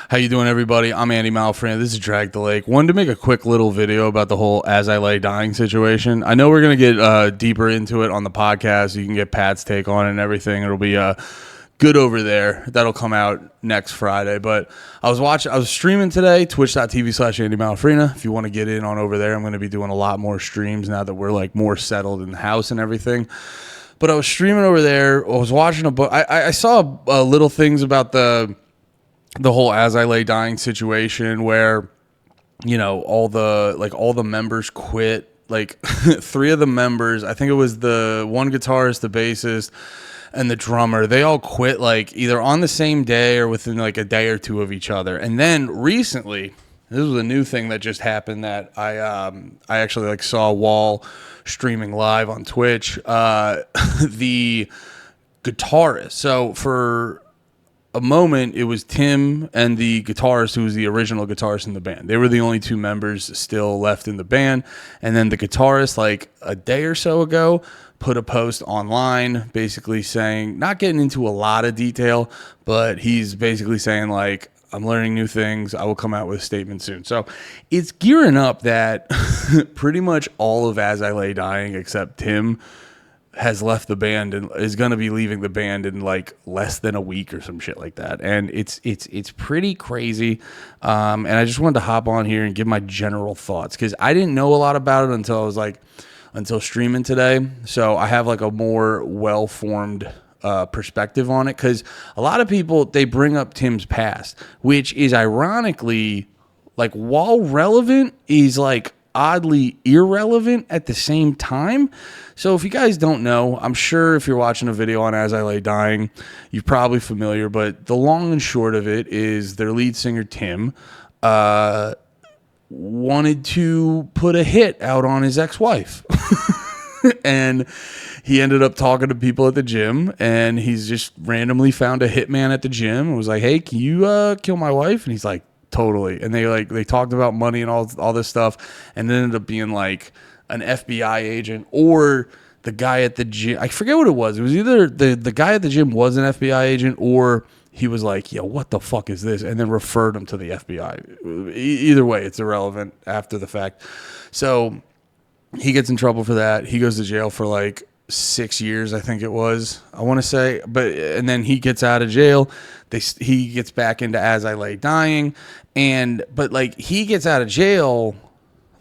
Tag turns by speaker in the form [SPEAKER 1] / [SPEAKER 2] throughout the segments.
[SPEAKER 1] How you doing, everybody? I'm Andy Malfran. This is Drag the Lake. Wanted to make a quick little video about the whole As I Lay Dying situation. I know we're going to get deeper into it on the podcast. You can get Pat's take on it and everything. It'll be good over there. That'll come out next Friday. But I was streaming today, twitch.tv/Andy Malfrina. If you want to get in on over there, I'm going to be doing a lot more streams now that we're like more settled in the house and everything. But I was streaming over there. I was watching a book. I saw little things about the whole As I Lay Dying situation where, you know, all the members quit. Like 3 of the members, I think it was the one guitarist, the bassist, and the drummer, they all quit like either on the same day or within like a day or two of each other. And then recently, this was a new thing that just happened that I actually like saw Wall streaming live on Twitch. The guitarist. So for a moment, it was Tim and the guitarist who was the original guitarist in the band. They were the only 2 members still left in the band. And then the guitarist, like a day or so ago, put a post online basically saying, not getting into a lot of detail, but he's basically saying like, I'm learning new things. I will come out with a statement soon. So it's gearing up that pretty much all of As I Lay Dying except Tim has left the band and is going to be leaving the band in like less than a week or some shit like that. And it's pretty crazy. And I just wanted to hop on here and give my general thoughts because I didn't know a lot about it until streaming today. So I have like a more well-formed perspective on it because a lot of people, they bring up Tim's past, which is ironically like while relevant is like oddly irrelevant at the same time. So if you guys don't know, I'm sure if you're watching a video on As I Lay Dying, you're probably familiar, but the long and short of it is their lead singer, Tim, wanted to put a hit out on his ex-wife. And he ended up talking to people at the gym, and he's just randomly found a hitman at the gym and was like, hey, can you kill my wife? And he's like, totally. And they talked about money and all this stuff, and it ended up being like an FBI agent or the guy at the gym. I forget what it was. It was either the guy at the gym was an FBI agent or he was like, yo, what the fuck is this? And then referred him to the FBI. Either way, it's irrelevant after the fact. So he gets in trouble for that. He goes to jail for like 6 years, I think it was, I want to say. And then he gets out of jail. He gets back into As I Lay Dying. But like he gets out of jail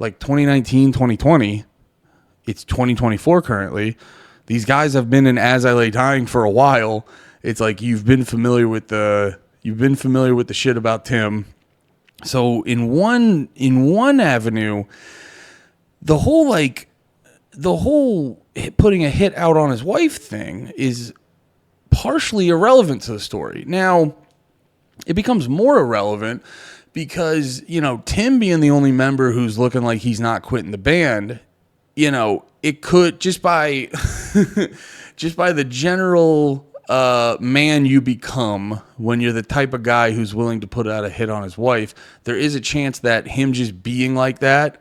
[SPEAKER 1] like 2019, 2020. It's 2024 currently. These guys have been in As I Lay Dying for a while. It's like you've been familiar with the shit about Tim. So in one avenue, the whole putting a hit out on his wife thing is partially irrelevant to the story. Now, it becomes more irrelevant because, you know, Tim being the only member who's looking like he's not quitting the band, you know, it could just by the general man you become when you're the type of guy who's willing to put out a hit on his wife, there is a chance that him just being like that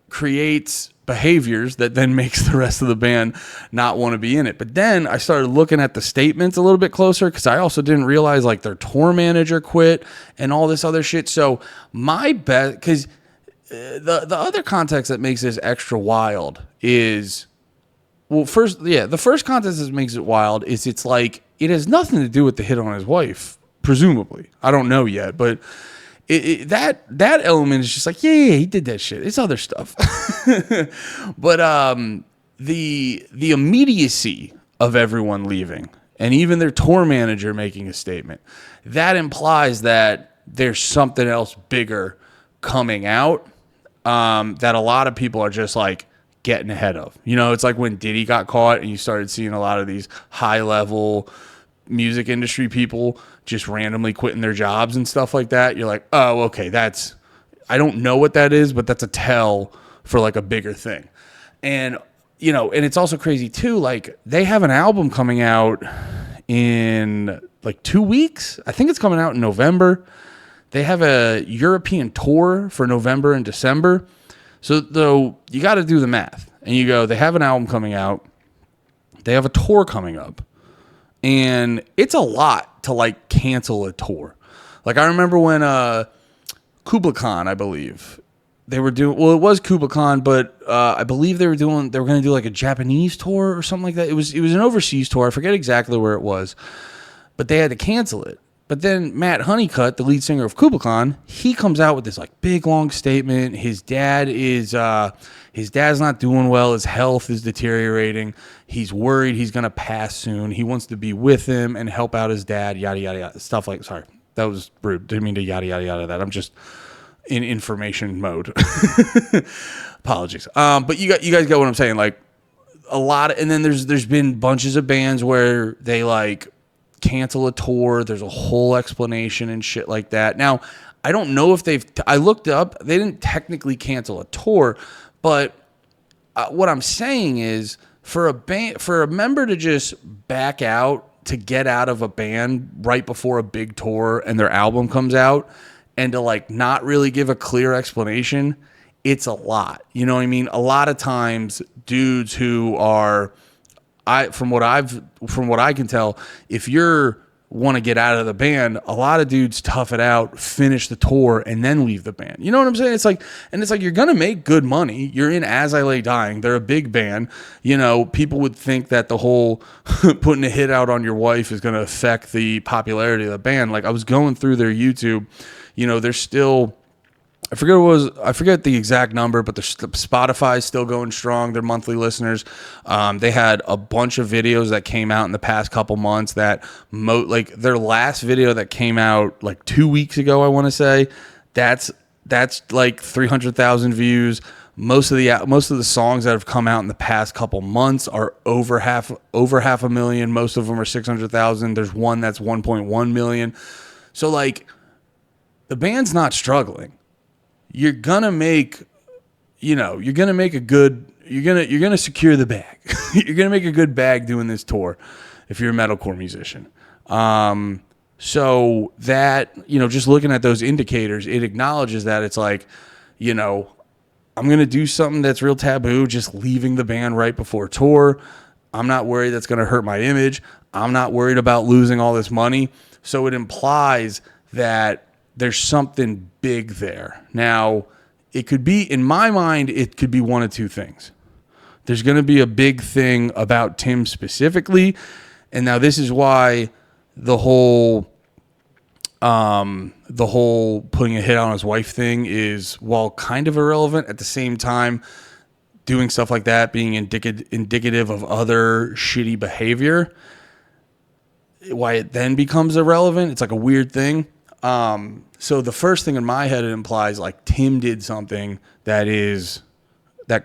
[SPEAKER 1] creates behaviors that then makes the rest of the band not want to be in it. But then I started looking at the statements a little bit closer because I also didn't realize like their tour manager quit and all this other shit. So my bet, because the other context that makes this extra wild is, well, the first context that makes it wild is it's like it has nothing to do with the hit on his wife, presumably. I don't know yet, but that element is just like, yeah, he did that shit. It's other stuff. But the immediacy of everyone leaving and even their tour manager making a statement, that implies that there's something else bigger coming out that a lot of people are just like getting ahead of. You know, it's like when Diddy got caught and you started seeing a lot of these high level music industry people just randomly quitting their jobs and stuff like that. You're like, oh, okay, I don't know what that is, but that's a tell for like a bigger thing. And, you know, and it's also crazy too, like they have an album coming out in like 2 weeks. I think it's coming out in November. They have a European tour for November and December. So though you got to do the math and you go, they have an album coming out. They have a tour coming up. And it's a lot to like cancel a tour. Like I remember when Kubla Khan, I believe they were doing, well, it was Kubla Khan, but I believe they were going to do like a Japanese tour or something like that. It was an overseas tour. I forget exactly where it was, but they had to cancel it. But then Matt Honeycutt, the lead singer of Kubla Khan, he comes out with this like big long statement. His dad's not doing well. His health is deteriorating. He's worried he's gonna pass soon. He wants to be with him and help out his dad. Yada yada yada. Stuff like, sorry, that was rude. Didn't mean to yada yada yada that. I'm just in information mode. Apologies. But you guys get what I'm saying. Like a lot of, and then there's been bunches of bands where they like cancel a tour. There's a whole explanation and shit like that. Now, I don't know if I looked up, they didn't technically cancel a tour, but what I'm saying is for a member to just back out, to get out of a band right before a big tour and their album comes out, and to like not really give a clear explanation, it's a lot. You know what I mean? A lot of times dudes who are, from what I can tell, if you're want to get out of the band, a lot of dudes tough it out, finish the tour, and then leave the band. You know what I'm saying? It's like you're gonna make good money. You're in As I Lay Dying. They're a big band. You know, people would think that the whole putting a hit out on your wife is gonna affect the popularity of the band. Like I was going through their YouTube. You know, they're still, I forget the exact number, but the Spotify is still going strong. Their monthly listeners. They had a bunch of videos that came out in the past couple months that like their last video that came out like 2 weeks ago, I want to say, that's like 300,000 views. Most of the songs that have come out in the past couple months are over half a million. Most of them are 600,000. There's one that's 1.1 million. So like the band's not struggling. You're gonna make a good, you're gonna secure the bag. You're gonna make a good bag doing this tour if you're a metalcore musician. So that, just looking at those indicators, it acknowledges that it's like, I'm gonna do something that's real taboo, just leaving the band right before tour. I'm not worried that's gonna hurt my image. I'm not worried about losing all this money. So it implies that there's something big there. Now, it could be, in my mind, it could be one of two things. There's going to be a big thing about Tim specifically, and now this is why the whole putting a hit on his wife thing is, while kind of irrelevant, at the same time, doing stuff like that being indicative of other shitty behavior, why it then becomes irrelevant. It's like a weird thing. So the first thing in my head, it implies like Tim did something that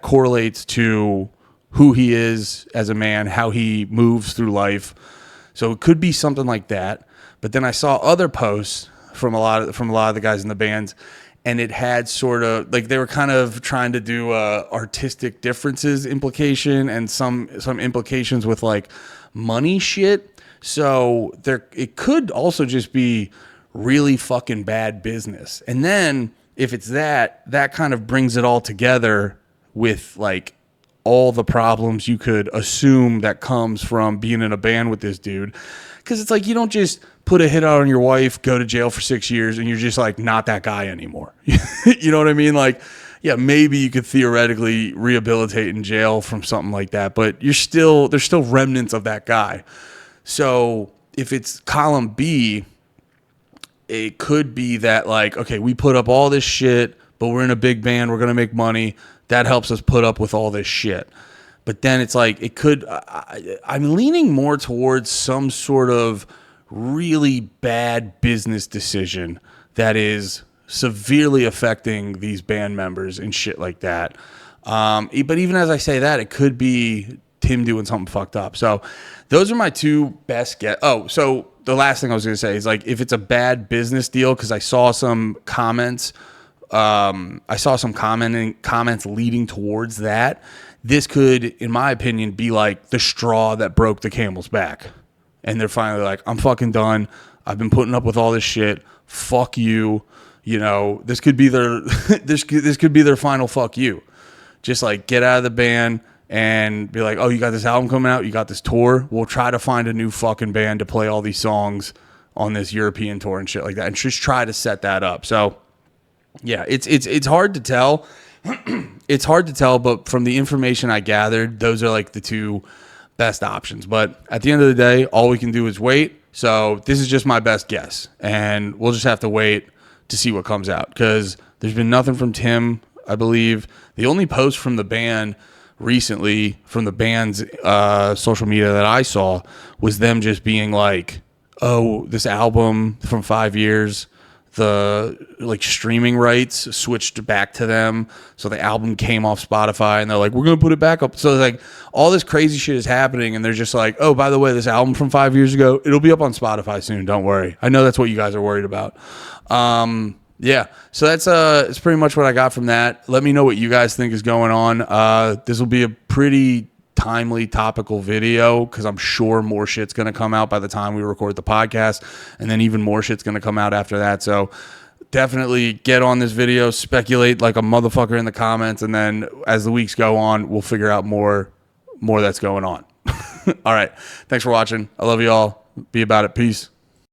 [SPEAKER 1] correlates to who he is as a man, how he moves through life. So it could be something like that. But then I saw other posts from a lot of the guys in the bands, and it had sort of like they were kind of trying to do artistic differences implication and some implications with like money shit. So it could also just be really fucking bad business. And then if it's that kind of brings it all together with like all the problems you could assume that comes from being in a band with this dude. Because it's like, you don't just put a hit out on your wife, go to jail for 6 years, and you're just like not that guy anymore. You know what I mean? Like, yeah, maybe you could theoretically rehabilitate in jail from something like that, but there's still remnants of that guy. So if it's column B, it could be that like, okay, we put up all this shit, but we're in a big band, we're going to make money. That helps us put up with all this shit. But then it's like, it could, I'm leaning more towards some sort of really bad business decision that is severely affecting these band members and shit like that. But even as I say that, it could be Tim doing something fucked up. So those are my two best guess. Oh, so the last thing I was going to say is like, if it's a bad business deal, because I saw some comments, comments leading towards that. This could, in my opinion, be like the straw that broke the camel's back. And they're finally like, I'm fucking done. I've been putting up with all this shit. Fuck you. This could be their, this could be their final fuck you. Just like get out of the band and be like, oh, you got this album coming out, you got this tour, we'll try to find a new fucking band to play all these songs on this European tour and shit like that, and just try to set that up. So yeah, it's hard to tell. It's hard to tell, but from the information I gathered, those are like the two best options. But at the end of the day, all we can do is wait. So this is just my best guess, and we'll just have to wait to see what comes out, because there's been nothing from Tim, I believe. The only post from the band recently, from the band's social media that I saw, was them just being like, oh, this album from 5 years, the like streaming rights switched back to them, so the album came off Spotify, and they're like, we're gonna put it back up. So like all this crazy shit is happening, and they're just like, oh, by the way, this album from 5 years ago, it'll be up on Spotify soon, don't worry. I know that's what you guys are worried about. Yeah, so that's it's pretty much what I got from that. Let me know what you guys think is going on. This will be a pretty timely, topical video, because I'm sure more shit's going to come out by the time we record the podcast, and then even more shit's going to come out after that. So definitely get on this video, speculate like a motherfucker in the comments, and then as the weeks go on, we'll figure out more that's going on. All right, thanks for watching. I love you all. Be about it. Peace.